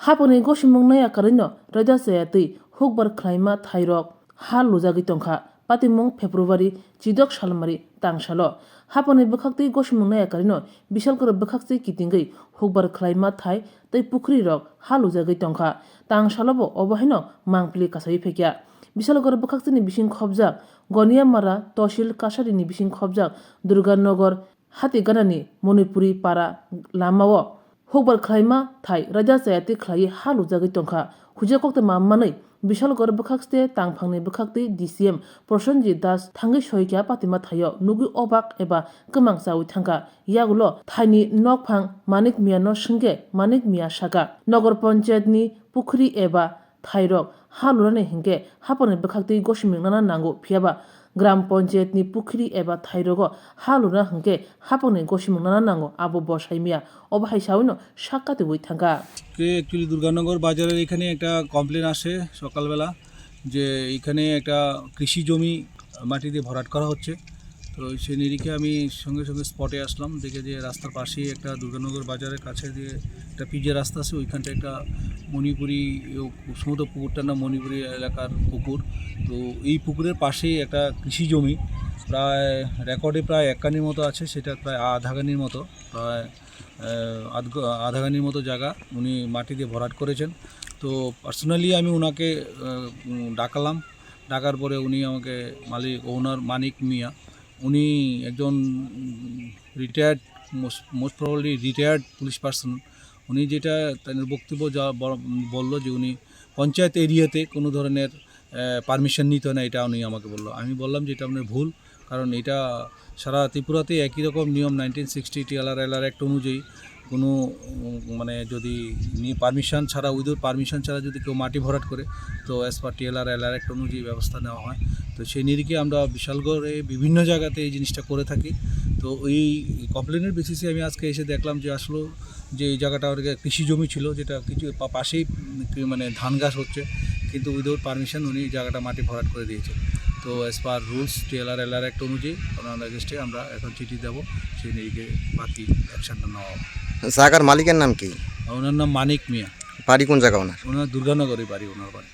Haponi goshimungna yakarino raja sayati hukbar klaima thairok ha lujagi tongkha patimung February chidok salmari tangsalo haponi bukhakti goshimungna yakarino bishal kor bukhakti kitingai hukbar klaima thai tei pukhri rok ha lujagi tongkha tangsalobo obahino mangpili kasai phekya bishal kor bukhakti ni bising khobjak Goniamara Toshil Kasari ni bising khobjak Durganagar Hatiganani Monipuri para lamao hukbar klaima thai raja sayati khlai ha lujagi tongkha hujakokte mammanai Bishalgor bukhakste tangphangni bukhakti DCM Prosenjit Das thangi soikya patima thayo nugi obak eba kemang sawi thangka yagulo thaini nokphang manik miya no shinge manik miya shaka nogor panchayat ni pukhri eba thairok halurane hinge hapone bukhakti goshimingna nango phiaba gram panchayat ni pukhri eba thairogo halura hinge hapone goshimingna nango abo bosaimiya obahai sawino shakate boi thangka actually Durganagar বাজারের এখানে একটা complain আসে সকালবেলা যে এখানে একটা কৃষি জমি মাটি দিয়ে ভরাট করা হচ্ছে। তো সেই নিরিখে আমি সঙ্গে সঙ্গে স্পটে আসলাম, দেখে যে রাস্তার পাশেই একটা দুর্গানগর বাজারের কাছে দিয়ে একটা পিজের রাস্তা আছে, ওইখানটা একটা মণিপুরি সমুদ্র পুকুরটার নাম মণিপুরি এলাকার পুকুর। তো এই পুকুরের পাশেই একটা কৃষি জমি প্রায় রেকর্ডে প্রায় 1 কানির মতো আছে, সেটা প্রায় আধা কানির মতো, প্রায় আধা কানির মতো জায়গা উনি মাটি দিয়ে ভরাট করেছেন। তো পার্সোনালি আমি ওনাকে ডাকালাম, ডাকার পরে উনি আমাকে ওনার মানিক মিয়া, উনি একজন retired most probably retired police person. উনি যেটা তার বক্তব্য যা বললো যে উনি পঞ্চায়েত এরিয়াতে কোনো ধরনের পারমিশন নিত না, এটা উনি আমাকে বললো। আমি বললাম যে এটা আপনার ভুল, কারণ এটা সারা ত্রিপুরাতে একই রকম নিয়ম 1960 TLR অ্যাক্ট অনুযায়ী কোনো মানে যদি পারমিশন ছাড়া উইদাউট পারমিশন ছাড়া যদি কেউ মাটি ভরাট করে তো অ্যাজ পার TLR অ্যাক্ট অনুযায়ী ব্যবস্থা নেওয়া হয়। তো সেই নিরিখে আমরা বিশালগড়ে বিভিন্ন জায়গাতে এই জিনিসটা করে থাকি। তো এই কমপ্লেনের বেসিসে আমি আজকে এসে দেখলাম যে আসলে যে এই জায়গাটা কৃষি জমি ছিল, যেটা কিছু পাশেই মানে ধান গাছ হচ্ছে, কিন্তু উইদাউট পারমিশন উনি জায়গাটা মাটি ভরাট করে দিয়েছে। তো as per rules TLR act অনুযায়ী ওনার এগেস্টে আমরা এখন চিঠি দেবো, সেই নিরিখে বাকি অ্যাকশনটা নেওয়া হবে। জায়গার মালিকের নাম কি? ওনার নাম মানিক মিয়া। বাড়ি কোন জায়গা ওনার? ওনার দুর্গানগরে বাড়ি, ওনার বাড়ি।